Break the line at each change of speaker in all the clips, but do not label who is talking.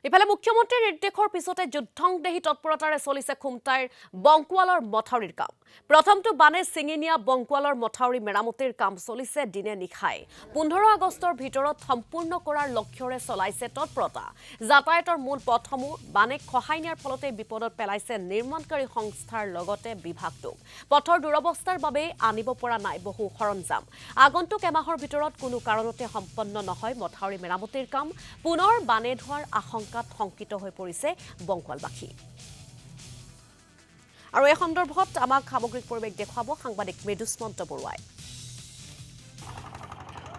ইফালে মুখ্যমন্ত্ৰীৰ নিৰ্দেশৰ পিছতে যুদ্ধংদেহী তৎপৰতাৰে চলিছে খুমটাইৰ বংকুৱালৰ মথাউৰিৰ কাম। প্ৰথমটো বানে ছিঙি নিয়া বংকুৱালৰ মথাউৰি মেৰামতিৰ কাম চলিছে দিনে নিশাই। 15 আগষ্টৰ ভিতৰত সম্পূৰ্ণ কৰাৰ লক্ষ্যৰে চলাইছে তৎপৰতা। যাতায়াতৰ মূল পথসমূহ বানে খহাই নিয়াৰ ফলতে বিপদত পেলাইছে নিৰ্মাণকাৰী সংস্থাৰ লগতে বিভাগটোক। পথৰ দুৰৱস্থাৰ বাবে আনিব পৰা নাই বহু সৰঞ্জাম। আগন্তুক এমাহৰ ভিতৰত কোনো কাৰণতে সম্পন্ন নহয় মথাউৰি মেৰামতিৰ কাম। পুনৰ বানে ধোৱাৰ আশংকাত শংকিত হৈ পৰিছে বংকুৱালবাসী। আৰু এই সন্দৰ্ভত আমাক সামগ্ৰিক পৰিৱেশ দেখুৱাব সাংবাদিক মৃদুস্মন্ত বৰুৱাই।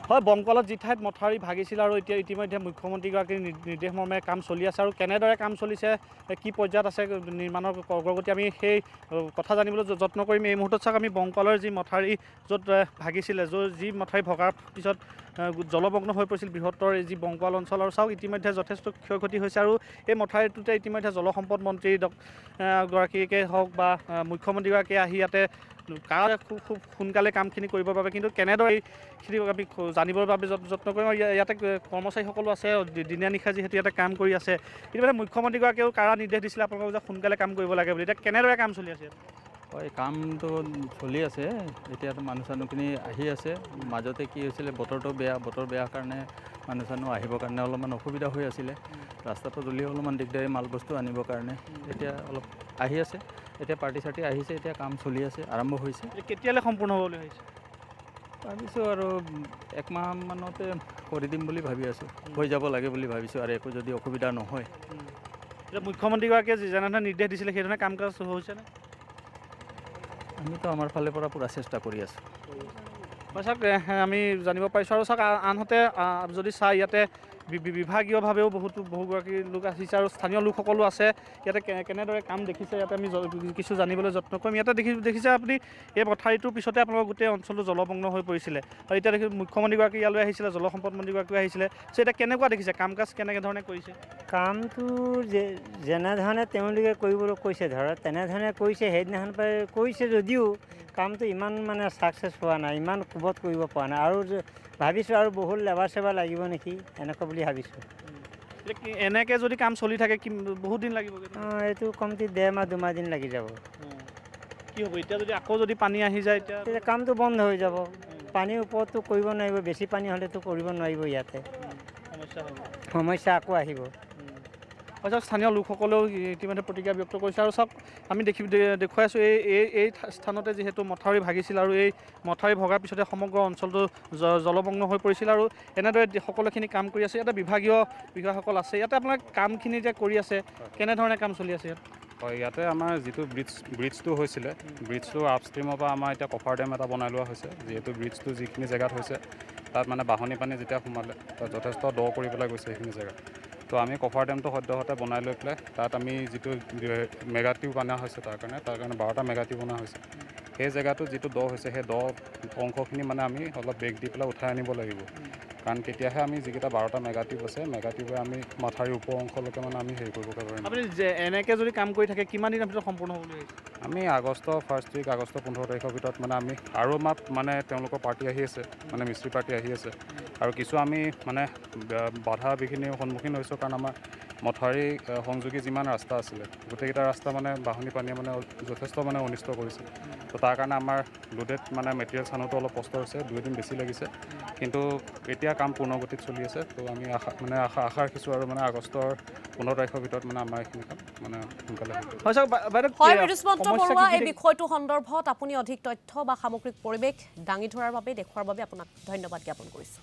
হয়, বংকুৱালত যি ঠাইত মথাউৰি ভাগিছিল আৰু এতিয়া ইতিমধ্যে মুখ্যমন্ত্ৰীগৰাকীৰ নিৰ্দেশ মৰ্মে কাম চলি আছে। আৰু কেনেদৰে কাম চলিছে, কি পৰ্যায়ত আছে নিৰ্মাণৰ অগ্ৰগতি, আমি সেই কথা জানিবলৈ যত্ন কৰিম। এই মুহূৰ্তত চাওক, আমি বংকুৱালৰ যি মথাউৰি য'ত ভাগিছিলে, যি মথাউৰি ভগাৰ পিছত জলমগ্ন হৈ পৰিছিল বৃহত্তৰ এই যি বংকুৱাল অঞ্চল, আৰু চাওক ইতিমধ্যে যথেষ্ট ক্ষয়ক্ষতি হৈছে। আৰু এই মথাউৰিটোতে ইতিমধ্যে জলসম্পদ মন্ত্ৰী গৰাকীকে হওক বা মুখ্যমন্ত্ৰীগৰাকীয়ে আহি ইয়াতে খুব সোনকালে কামখিনি কৰিবৰ বাবে, কিন্তু কেনেদৰে এইখিনি আমি জানিবৰ বাবে যত্ন কৰিম। ইয়াতে কৰ্মচাৰীসকলো আছে দিনে নিশা যিহেতু ইয়াতে কাম কৰি আছে। ইতিমধ্যে মুখ্যমন্ত্ৰীগৰাকীয়েও কাৰা নিৰ্দেশ দিছিলে আপোনালোকক যে সোনকালে কাম কৰিব লাগে বুলি। এতিয়া কেনেদৰে কাম চলি আছে?
হয়, কামটো চলি আছে। এতিয়াতো মানুহ চানুহখিনি আহি আছে। মাজতে কি হৈছিলে, বতৰ বেয়া কাৰণে মানুহ চানুহ আহিবৰ কাৰণে অলপমান অসুবিধা হৈ আছিলে। ৰাস্তাটো জ্বলি অলপমান দিগদাৰী মাল বস্তু আনিবৰ কাৰণে। এতিয়া অলপ আহি আছে, এতিয়া পাৰ্টি চাৰ্টি আহিছে, এতিয়া কাম চলি আছে, আৰম্ভ হৈছে।
কেতিয়ালৈ সম্পূৰ্ণ হ'ব বুলি ভাবিছে?
ভাবিছোঁ আৰু 1 মাহমানতে কৰি দিম বুলি ভাবি আছোঁ। হৈ যাব লাগে বুলি ভাবিছোঁ, আৰু একো যদি অসুবিধা নহয়।
এতিয়া মুখ্যমন্ত্ৰীগৰাকীয়ে যেনেধৰণে নিৰ্দেশ দিছিলে সেইধৰণে কাম কাজ হৈছেনে?
আমিতো আমাৰ ফালৰ পৰা পূৰা চেষ্টা কৰি আছোঁ।
চাওক, আমি জানিব পাৰিছোঁ। আৰু চাওক, আনহাতে যদি চাই ইয়াতে বিভাগীয়ভাৱেও বহুগৰাকী লোক আহিছে আৰু স্থানীয় লোকসকলো আছে ইয়াতে। কেনেদৰে কাম দেখিছে ইয়াতে আমি কিছু জানিবলৈ যত্ন কৰিম। ইয়াতে দেখিছে আপুনি, এই মথাউৰিটোৰ পিছতে আপোনালোকৰ গোটেই অঞ্চলটো জলমগ্ন হৈ পৰিছিলে। আৰু এতিয়া মুখ্যমন্ত্ৰীগৰাকী ইয়ালৈ আহিছিলে, জলসম্পদ মন্ত্ৰীগৰাকীও আহিছিলে। চ' এতিয়া কেনেকুৱা দেখিছে, কাম কাজ কেনেধৰণে কৰিছে?
কামটো যেনেধৰণে তেওঁলোকে কৰিবলৈ কৈছে, ধৰক তেনেধৰণে কৰিছে। সেইদিনাখন পৰাই কৰিছে যদিও কামটো ইমান মানে ছাকচেছ হোৱা নাই, ইমান কোবত কৰিব পৰা নাই। আৰু ভাবিছোঁ আৰু বহুত লেবাৰ চেবাৰ লাগিব নেকি, এনেকুৱা বুলি ভাবিছোঁ।
এনেকৈ যদি কাম চলি থাকে বহুত দিন লাগিব?
এইটো কমতি 1.5 মাহ 2 মাহ দিন লাগি যাব।
কি হ'ব এতিয়া যদি আকৌ যদি পানী আহি যায়?
তেতিয়া কামটো বন্ধ হৈ যাব। পানীৰ ওপৰততো কৰিব নোৱাৰিব, বেছি পানী হ'লেতো কৰিব নোৱাৰিব। ইয়াতে সমস্যা আকৌ আহিব।
চাওক, স্থানীয় লোকসকলেও ইতিমধ্যে প্ৰতিক্ৰিয়া ব্যক্ত কৰিছে। আৰু চাওক, আমি দেখুৱাই আছোঁ এই স্থানতে যিহেতু মথাউৰি ভাগিছিল, আৰু এই মথাউৰি ভগাৰ পিছতে সমগ্ৰ অঞ্চলটো জলমগ্ন হৈ পৰিছিল। আৰু এনেদৰে সকলোখিনি কাম কৰি আছে। ইয়াতে বিষয়াসকল আছে। ইয়াতে আপোনাৰ কামখিনি যে কৰি আছে, কেনেধৰণে কাম চলি আছে ইয়াত?
হয়, ইয়াতে আমাৰ যিটো ব্ৰিজটো হৈছিলে, ব্ৰিজটো আপষ্ট্ৰীমৰ পৰা আমাৰ এতিয়া কফাৰ ডেম এটা বনাই লোৱা হৈছে। যিহেতু ব্ৰিজটো যিখিনি জেগাত হৈছে তাত মানে বাঢ়নী পানী যেতিয়া সোমালে তাত যথেষ্ট দ কৰি পেলাই গৈছে সেইখিনি জেগাত। তো আমি কফাৰ ডেমটো সদ্যহতে বনাই লৈ পেলাই তাত আমি যিটো মেগাটিউ বনোৱা হৈছে তাৰ কাৰণে 12টা মেগাটিউ বনোৱা হৈছে। সেই জেগাটো যিটো দ হৈছে, সেই দ অংশখিনি মানে আমি অলপ ব্ৰেক দি পেলাই উঠাই আনিব লাগিব। কাৰণ তেতিয়াহে আমি যিকেইটা 12টা মেগাটিউব আছে, মেগাটিউবে আমি মথাউৰিৰ ওপৰ অংশলৈকে মানে আমি হেৰি কৰিব পাৰিম।
আপুনি এনেকৈ যদি কাম কৰি থাকে কিমান দিনৰ ভিতৰত সম্পূৰ্ণ হ'ব বুলি ভাবিছে?
আমি আগষ্টৰ 1st উইক, আগষ্টৰ 15 তাৰিখৰ ভিতৰত মানে আমি আৰু মানে তেওঁলোকৰ পাৰ্টি আহি আছে, মানে মিস্ত্ৰী পাৰ্টি আহি আছে। আৰু কিছু আমি মানে বাধা বিঘিনিৰ সন্মুখীন হৈছোঁ, কাৰণ আমাৰ মথাউৰি সংযোগী যিমান ৰাস্তা আছিলে গোটেইকেইটা ৰাস্তা মানে বাঢ়নী পানীয়ে মানে যথেষ্ট মানে অনিষ্ট কৰিছে। তো তাৰ কাৰণে আমাৰ লোডেড মানে মেটেৰিয়েলছ আনোতো অলপ কষ্ট হৈছে, 2 দিন বেছি লাগিছে। কিন্তু এতিয়া কাম পূৰ্ণগতিত চলি আছে। তো আমি আশা ৰাখিছোঁ আৰু মানে আগষ্টৰ 15 তাৰিখৰ ভিতৰত মানে আমাৰ এইখিনি কাম মানে সোনকালে হ'ব।
হয়, মৃদুস্মন্ত বৰুৱা, এই বিষয়টো সন্দৰ্ভত আপুনি অধিক তথ্য বা সামগ্ৰিক পৰিৱেশ দাঙি ধৰাৰ বাবে দেখুওৱাৰ বাবে আপোনাক ধন্যবাদ জ্ঞাপন কৰিছোঁ।